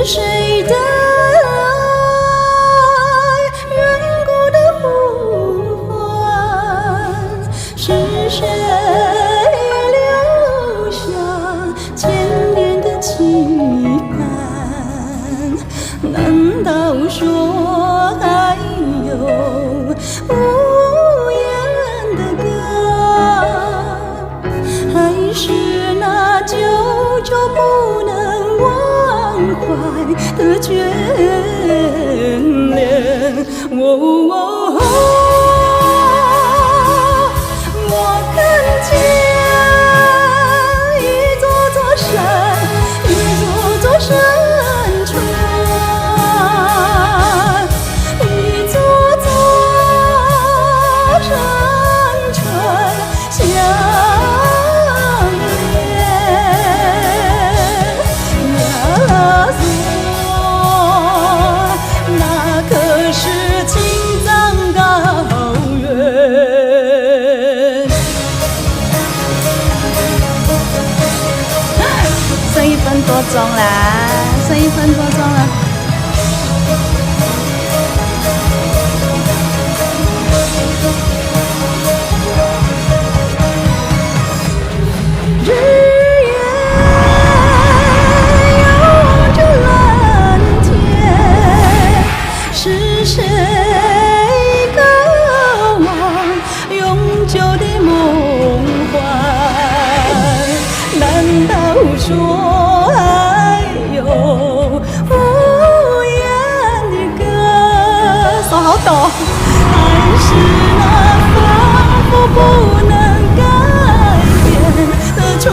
谁的爱，远古的呼唤？是谁留下千年的期盼？难道说还有无言的歌，还是那久久不能忘怀的眷恋？我看见一座座山，一座座山川，一座座山川相连呀索，那可是青藏高原。剩1分多钟啦，剩1分多钟了。日夜拥着蓝天，是谁渴望永久的梦幻？难道说还有无言的歌？手好抖，还是那仿佛不能改变的窗？